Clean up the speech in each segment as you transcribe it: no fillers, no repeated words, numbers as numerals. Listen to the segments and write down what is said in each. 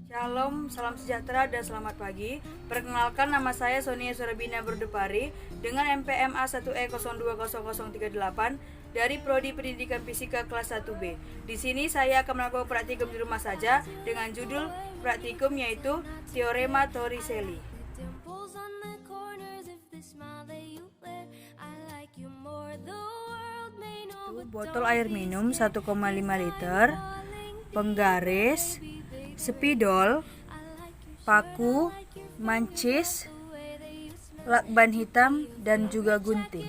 Shalom, salam sejahtera dan selamat pagi. Perkenalkan, nama saya Sonia Surabina Berdepari dengan MPMA 1E020038 dari Prodi Pendidikan Fisika kelas 1B. Di sini saya akan melakukan praktikum di rumah saja dengan judul praktikum yaitu Teorema Torricelli. Botol air minum 1,5 liter, penggaris, spidol, paku, mancis, lakban hitam, dan juga gunting.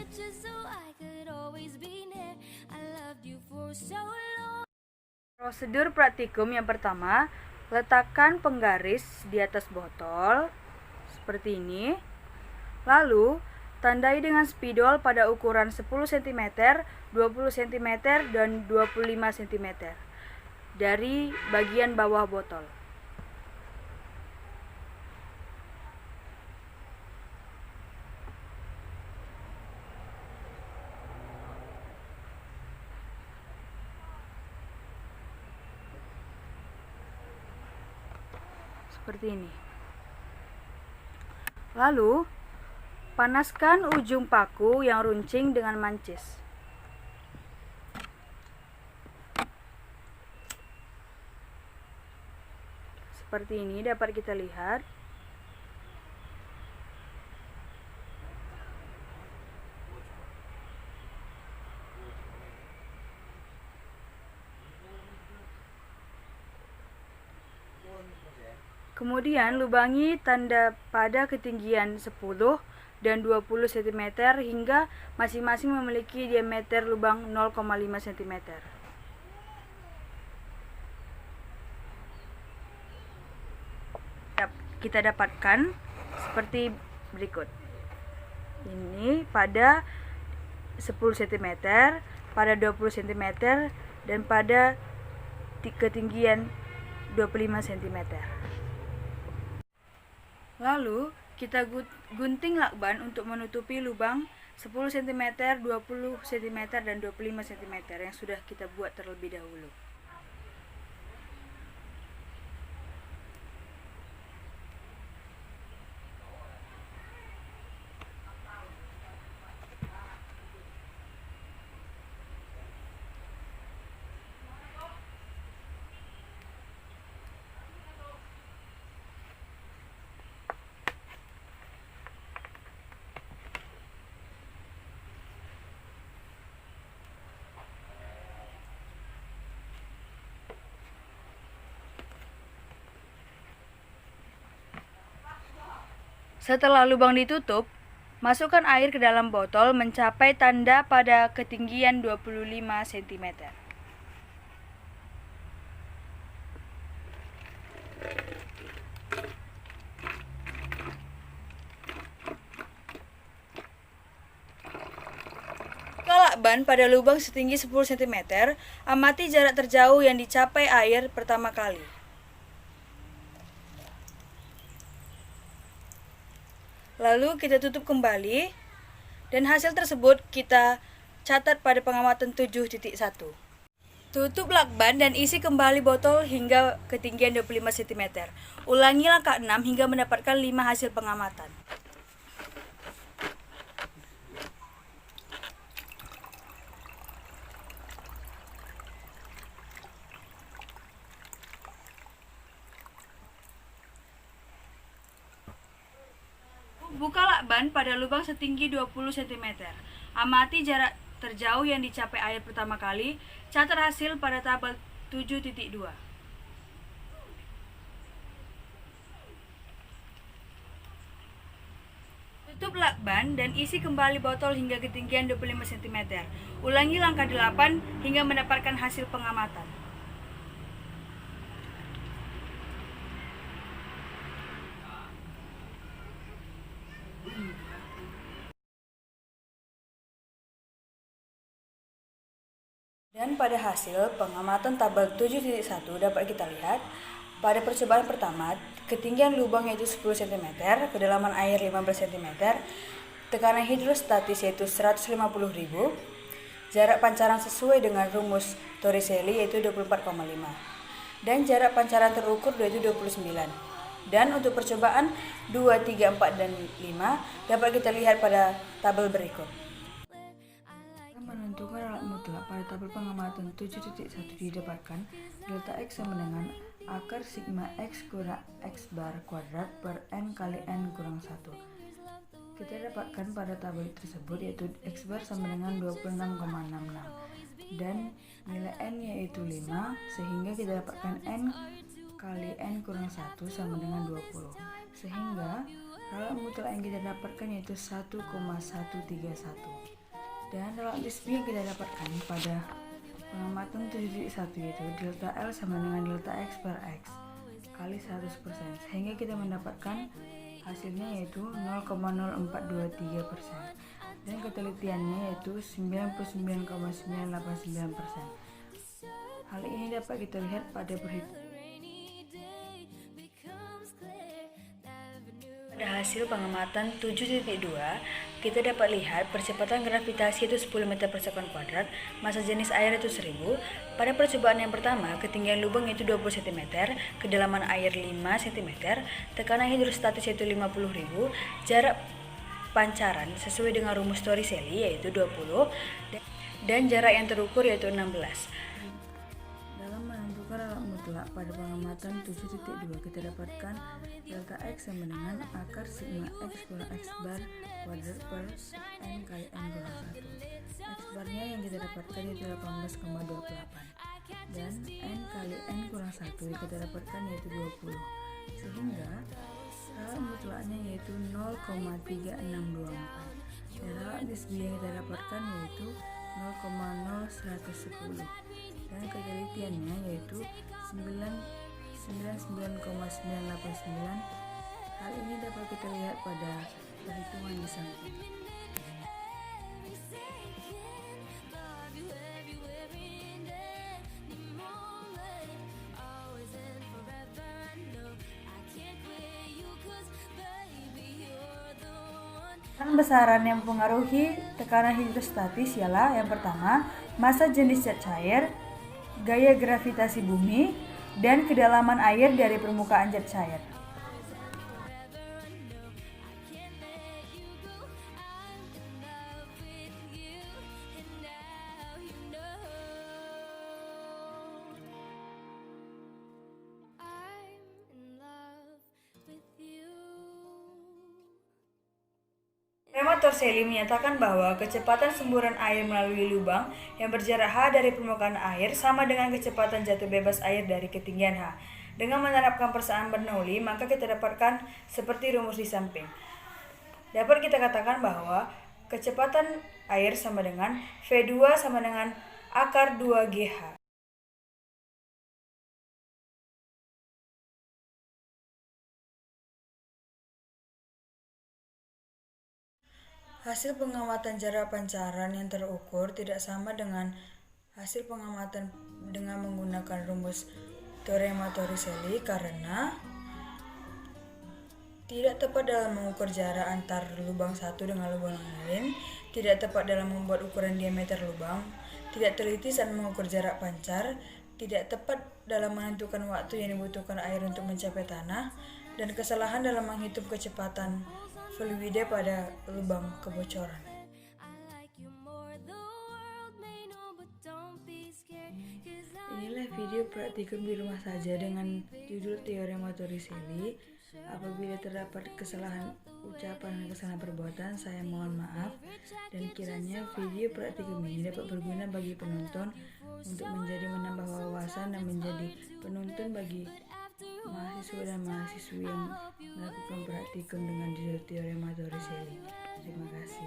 Prosedur praktikum yang pertama, letakkan penggaris di atas botol seperti ini. Lalu, tandai dengan spidol pada ukuran 10 cm, 20 cm, dan 25 cm dari bagian bawah botol. Seperti ini. Lalu, panaskan ujung paku yang runcing dengan mancis. Seperti ini dapat kita lihat. Kemudian lubangi tanda pada ketinggian 10 dan 20 cm hingga masing-masing memiliki diameter lubang 0,5 cm. Kita dapatkan seperti berikut. Ini pada 10 cm, pada 20 cm, dan pada ketinggian 25 cm. Lalu, kita gunting lakban untuk menutupi lubang 10 cm, 20 cm, dan 25 cm yang sudah kita buat terlebih dahulu. Setelah lubang ditutup, masukkan air ke dalam botol mencapai tanda pada ketinggian 25 cm. Jika lakban pada lubang setinggi 10 cm, amati jarak terjauh yang dicapai air pertama kali. Lalu kita tutup kembali, dan hasil tersebut kita catat pada pengamatan 7.1. Tutup lakban dan isi kembali botol hingga ketinggian 25 cm. Ulangi langkah 6 hingga mendapatkan 5 hasil pengamatan. Buka lakban pada lubang setinggi 20 cm. Amati jarak terjauh yang dicapai air pertama kali. Catat hasil pada tabel 7.2. Tutup lakban dan isi kembali botol hingga ketinggian 25 cm. Ulangi langkah 8 hingga mendapatkan hasil pengamatan. Dan pada hasil pengamatan tabel 7.1 dapat kita lihat, pada percobaan pertama, ketinggian lubang yaitu 10 cm, kedalaman air 15 cm, tekanan hidrostatis yaitu 150.000, jarak pancaran sesuai dengan rumus Torricelli yaitu 24,5. dan jarak pancaran terukur yaitu 29. Dan untuk percobaan 2, 3, 4, dan 5 dapat kita lihat pada tabel berikut. Menentukan alat mutlak pada tabel pengamatan 7.1 didapatkan delta X sama dengan akar sigma X kurang X bar kuadrat per N kali N kurang 1. Kita dapatkan pada tabel tersebut yaitu X bar sama dengan 26,66 dan nilai N yaitu 5, sehingga kita dapatkan N kali N kurang 1 sama dengan 20, sehingga alat mutlak yang kita dapatkan yaitu 1,131. Dan dalam display yang kita dapatkan pada pengamatan 7.1 yaitu delta L sama dengan delta X per X kali 100%, sehingga kita mendapatkan hasilnya yaitu 0,0423%, dan ketelitiannya yaitu 99,989%. Hal ini dapat kita lihat pada perhitungan. Pada hasil pengamatan 7.2, kita dapat lihat percepatan gravitasi itu 10 meter per sekon kuadrat, massa jenis air itu 1000. Pada percobaan yang pertama, ketinggian lubang itu 20 cm, kedalaman air 5 cm, tekanan hidrostatis itu 50.000, jarak pancaran sesuai dengan rumus Torricelli yaitu 20, dan jarak yang terukur yaitu 16. Dalam menentukan alat mutlak pada pengamatan 7.2 kita dapatkan delta X sama dengan akar sigma X kurang X bar kuadrat per N kali N kurang 1. X barnya yang kita dapatkan yaitu 18,28 dan N kali N kurang 1 yang kita dapatkan yaitu 20, sehingga alat mutlaknya yaitu 0,3624 dan alat display yang kita dapatkan yaitu 0,0110 dan ketelitiannya yaitu 99,989. Hal ini dapat kita lihat pada perhitungan di samping. Besaran yang mempengaruhi tekanan hidrostatis ialah yang pertama, massa jenis zat cair, gaya gravitasi bumi, dan kedalaman air dari permukaan zat cair. Teorema Torricelli menyatakan bahwa kecepatan semburan air melalui lubang yang berjarak H dari permukaan air sama dengan kecepatan jatuh bebas air dari ketinggian H. Dengan menerapkan persamaan Bernoulli, maka kita dapatkan seperti rumus di samping. Dapat kita katakan bahwa kecepatan air sama dengan V2 sama dengan akar 2GH. Hasil pengamatan jarak pancaran yang terukur tidak sama dengan hasil pengamatan dengan menggunakan rumus Teorema Torricelli karena tidak tepat dalam mengukur jarak antar lubang satu dengan lubang lain, tidak tepat dalam membuat ukuran diameter lubang, tidak teliti saat mengukur jarak pancar, tidak tepat dalam menentukan waktu yang dibutuhkan air untuk mencapai tanah, dan kesalahan dalam menghitung kecepatan fluida pada lubang kebocoran. Inilah video praktikum di rumah saja dengan judul Teorema Torricelli. Apabila terdapat kesalahan ucapan dan kesalahan perbuatan, saya mohon maaf, dan kiranya video praktikum ini dapat berguna bagi penonton untuk menambah wawasan dan menjadi penuntun bagi mahasiswa dan mahasiswi yang melakukan praktikum dengan judul Teorema Torricelli. Terima kasih.